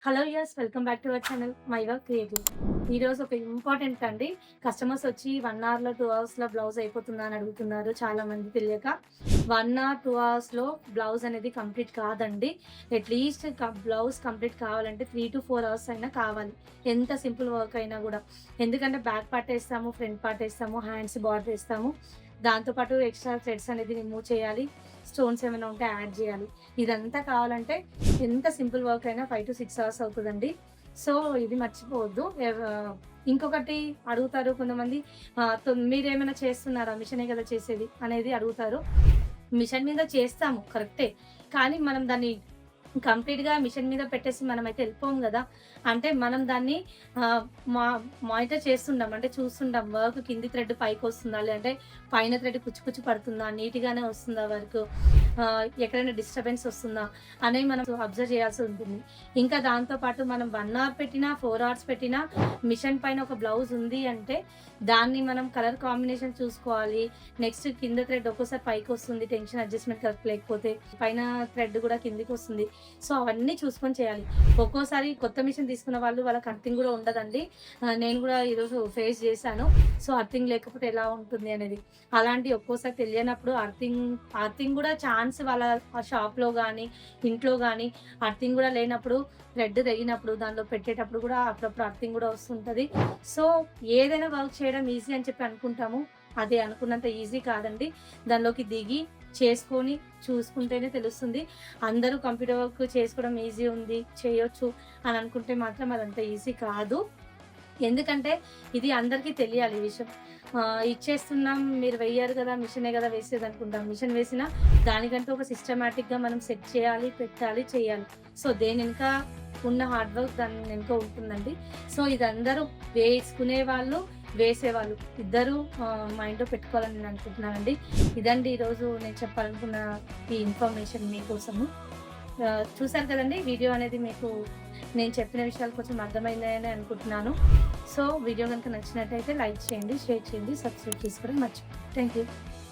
Hello yes welcome back to our channel మైవా creative. ఈరోజు ఒక ఇంపార్టెంట్ అండి. కస్టమర్స్ వచ్చి 1 అవర్‌లో 2 అవర్స్‌లో బ్లౌజ్ అయిపోతుందా అని అడుగుతున్నారు చాలామంది తెలియక. 1 అవర్ 2 అవర్స్‌లో బ్లౌజ్ అనేది కంప్లీట్ కాదండి. అట్‌లీస్ట్ బ్లౌజ్ కంప్లీట్ కావాలంటే 3-4 అవర్స్ అయినా కావాలి. ఎంత సింపుల్ వర్క్ అయినా గూడా. ఎందుకంటే బ్యాక్ పార్ట్ ఏస్తాము, ఫ్రంట్ పార్ట్ ఏస్తాము, హ్యాండ్స్ బార్డర్ ఏస్తాము. దాంతో పాటు ఎక్స్‌ట్రా థ్రెడ్స్ అనేది రిమూవ్ చేయాలి. స్టోన్స్ ఏమైనా ఉంటే యాడ్ జేయాలి. ఇదంతా కావాలంటే ఎంత సింపుల్ వర్క్ అయినా 5-6 అవర్స్ అవుతదండి. సో, ఇది మర్చిపోవద్దు. ఇంకొకటి అడుగుతారు కొంతమంది, మీరేమైనా చేస్తున్నారా? మిషనే కదా చేసేది అనేది అడుగుతారు. మిషన్ మీద చేస్తాము కరెక్టే. కానీ మనం దాన్ని కంప్లీట్‌గా మిషన్ మీద పెట్టేసి మనమైతే ఎళ్ళిపోము గదా! అంటే మనం దాన్ని ఆహ్, మా మానిటర్ చేస్తుంటాం. అంటే చూస్తుంటాం వర్క్ కింది థ్రెడ్ పైకొస్తుందా? లేదంటే పైన థ్రెడ్ కుచ్చు కుచ్చు పడుతుందా? నీట్‌గానే వస్తుందా వర్కు? ఎక్కడైనా డిస్టర్బెన్స్ వస్తుందా? అనేవి మనం అబ్జర్వ్ చేయాల్సి ఉంటుంది. ఇంకా దాంతో పాటు మనం 1 అవర్ పెట్టినా, 4 అవర్స్ పెట్టినా మిషన్ పైన ఒక బ్లౌజ్ ఉంది అంటే దాన్ని మనం కలర్ కాంబినేషన్ చూసుకోవాలి. నెక్స్ట్ కింద థ్రెడ్ ఒక్కోసారి పైకొస్తుంది. టెన్షన్ అడ్జస్ట్‌మెంట్ కరెక్ట్ లేకపోతే పైన థ్రెడ్ కూడా కిందికొస్తుంది. సో, అవన్నీ చూసుకొని చేయాలి. ఒక్కోసారి కొత్త మిషన్ తీసుకున్న వాళ్ళకి అర్థింగ్ గూడా ఉండదండి. నేను గూడా ఈరోజు ఫేస్ చేశాను. సో, అర్థింగ్ లేకపోతే ఎలా ఉంటుంది అనేది. అలాంటియి ఒక్కోసారి తెలియనప్పుడు అర్థింగ్ గూడా ఛాన్స్ వాళ్ళ షాప్‌లో గానీ, ఇంట్లో గానీ అర్థింగ్ గూడా లేనప్పుడు థ్రెడ్ తెగినప్పుడు దానిలో పెట్టేటప్పుడు గూడా అప్పుడప్పుడు అర్థింగ్ గూడా వస్తుంటది. సో, ఏదైనా వర్క్ చేయడం ఈజీ అని చెప్పి అనుకుంటాము. అది అనుకున్నంత ఈజీ కాదండి. దానిలోకి దిగి చేసుకొని చూసుకుంటేనే తెలుస్తుంది. అందరూ కంప్యూటర్ వర్క్ చేసుకోవడం ఈజీ ఉంది, చేయొచ్చు అని అనుకుంటే మాత్రం అదంత ఈజీ కాదు. ఎందుకంటే ఇది అందరికీ తెలియాలి ఈ విషయం. ఇచ్చేస్తున్నాం మీరు వెయ్యరు కదా! మిషనే కదా వేసేదనుకుంటాం. మిషన్ వేసినా దానికంటూ ఒక సిస్టమాటిక్‌గా మనం సెట్ చేయాలి, పెట్టాలి, చేయాలి. సో, దేనెనక ఉన్న హార్డ్ వర్క్ దాని వెనుక ఉంటుందండి. సో, ఇది అందరూ వేసుకునే వాళ్ళు, వేసేవాళ్ళు ఇద్దరూ మైండ్‌లో పెట్టుకోవాలని నేను అనుకుంటున్నానండి. ఇదండి ఈరోజు నేను చెప్పాలనుకున్న ఈ ఇన్ఫర్మేషన్ మీకోసము. చూసారు కదండీ! వీడియో అనేది మీకు నేను చెప్పిన విషయాలు కొంచెం అర్థమైందని అనుకుంటున్నాను. సో, వీడియో గనుక నచ్చినట్టయితే లైక్ చేయండి, షేర్ చేయండి, సబ్స్క్రైబ్ చేసుకోవడం మర్చిపోకండి. Thank you.